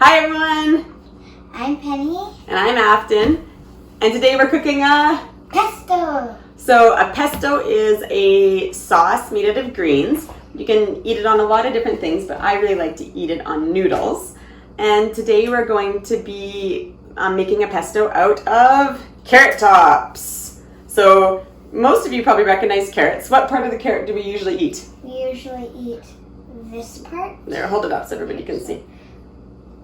Hi everyone! I'm Penny. And I'm Afton. And today we're cooking a Pesto! So a pesto is a sauce made out of greens. You can eat it on a lot of different things, but I really like to eat it on noodles. And today we're going to be making a pesto out of carrot tops. So most of you probably recognize carrots. What part of the carrot do we usually eat? We usually eat this part. There, hold it up so everybody can see.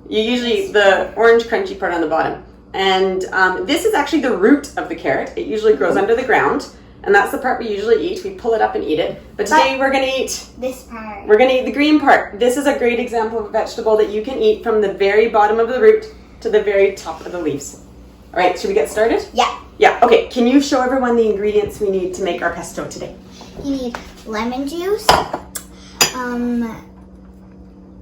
You usually eat the orange crunchy part on the bottom. And this is actually the root of the carrot. It usually grows under the ground. And that's the part we usually eat. We pull it up and eat it. But today we're going to eat this part. We're going to eat the green part. This is a great example of a vegetable that you can eat from the very bottom of the root to the very top of the leaves. All right, should we get started? Yeah. Yeah, okay. Can you show everyone the ingredients we need to make our pesto today? You need lemon juice,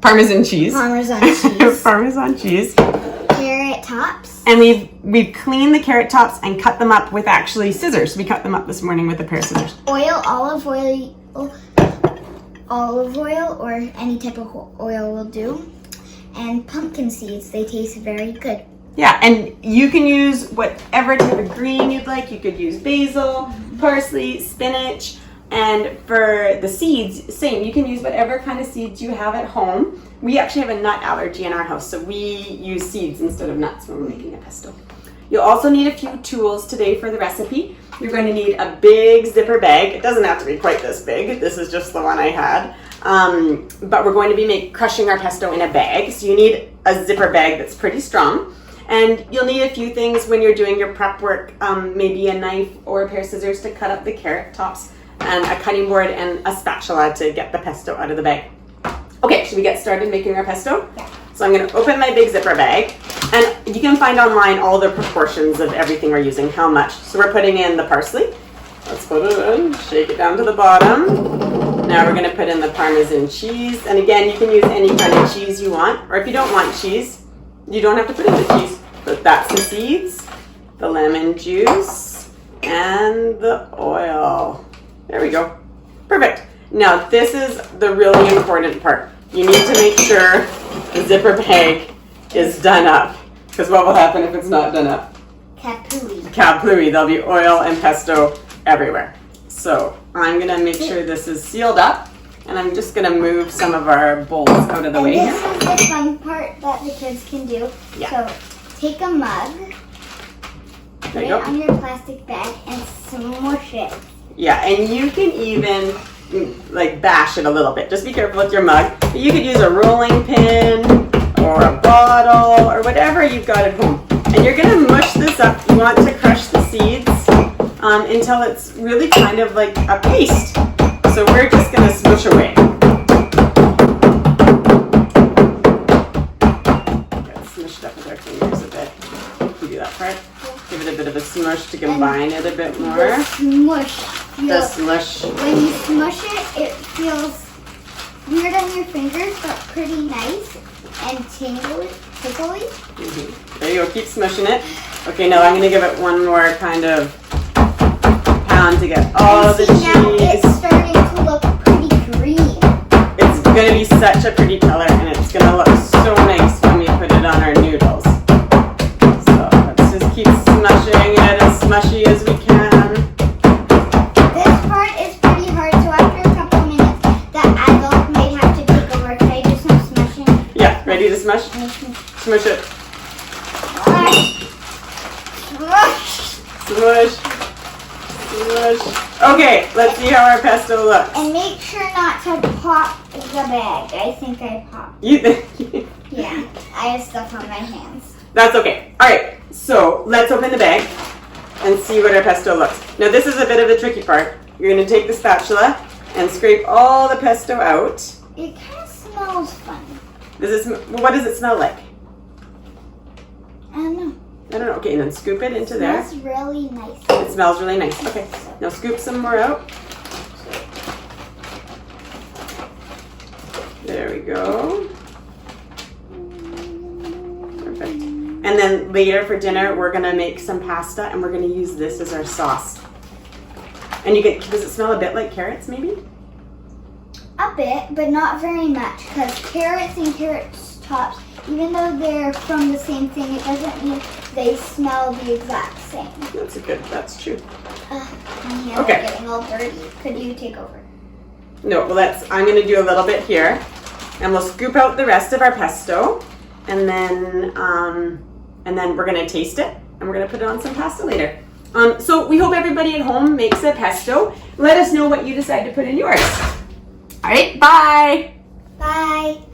Parmesan cheese. Parmesan cheese. Parmesan cheese. Carrot tops. And we've cleaned the carrot tops and cut them up with actually scissors. We cut them up this morning with a pair of scissors. Olive oil, or any type of oil will do. And pumpkin seeds. They taste very good. Yeah, and you can use whatever type of green you'd like. You could use basil, parsley, spinach. And for the seeds, same. You can use whatever kind of seeds you have at home. We actually have a nut allergy in our house, so we use seeds instead of nuts when we're making a pesto. You'll also need a few tools today for the recipe. You're going to need a big zipper bag. It doesn't have to be quite this big. This is just the one I had. But we're going to be crushing our pesto in a bag. So you need a zipper bag that's pretty strong. And you'll need a few things when you're doing your prep work, maybe a knife or a pair of scissors to cut up the carrot tops, and a cutting board and a spatula to get the pesto out of the bag. Okay, should we get started making our pesto? Yeah. So I'm going to open my big zipper bag, and you can find online all the proportions of everything we're using, how much. So we're putting in the parsley. Let's put it in, shake it down to the bottom. Now we're going to put in the Parmesan cheese, and again, you can use any kind of cheese you want, or if you don't want cheese, you don't have to put in the cheese. But that's the seeds, the lemon juice, and the oil. There we go. Perfect. Now this is the really important part. You need to make sure the zipper bag is done up. Because what will happen if it's not done up? Kapui. Kapui. There'll be oil and pesto everywhere. So I'm going to make sure this is sealed up. And I'm just going to move some of our bowls out of the way This here. is the fun part that the kids can do. Yeah. So take a mug, put it on your plastic bag, and smush it. Yeah, and you can even bash it a little bit. Just be careful with your mug. But you could use a rolling pin or a bottle or whatever you've got at home. And you're going to mush this up. You want to crush the seeds until it's really kind of like a paste. So we're just going to smush away. Get smushed up with our fingers a bit. Can you do that part? Give it a bit of a smush to combine it a bit more. The smush. The smush. When you smush it, it feels weird on your fingers, but pretty nice and tickly. Mm-hmm. There you go. Keep smushing it. Okay, now I'm going to give it one more kind of pound to get all the cheese. Now it's starting to look pretty green. It's going to be such a pretty color, and it's going to look so nice when we put it on our noodles. So let's just keep smushing it as smushy as we can. This part is pretty hard, so after a couple minutes, the adult might have to take over. Can I do some smushing? Yeah, ready to smush? Smush it. Smush. Smush. Okay, let's see how our pesto looks. And make sure not to pop the bag. I think I popped. You think? Yeah, I have stuff on my hands. That's okay. All right, so let's open the bag and see what our pesto looks. Now this is a bit of a tricky part. You're going to take the spatula and scrape all the pesto out. It kind of smells funny. What does it smell like? I don't know. I don't know. Okay, and then scoop it into It there. smells really nice. It smells really nice. Okay, now scoop some more out. There we go. Perfect. And then later for dinner, we're going to make some pasta, and we're going to use this as our sauce. And does it smell a bit like carrots, maybe? A bit, but not very much, because carrots and carrot tops. Even though they're from the same thing, it doesn't mean they smell the exact same. That's true. My hands are getting all dirty. Could you take over? No, well I'm gonna do a little bit here. And we'll scoop out the rest of our pesto. And then we're gonna taste it. And we're gonna put it on some pasta later. So we hope everybody at home makes a pesto. Let us know what you decide to put in yours. All right, bye. Bye.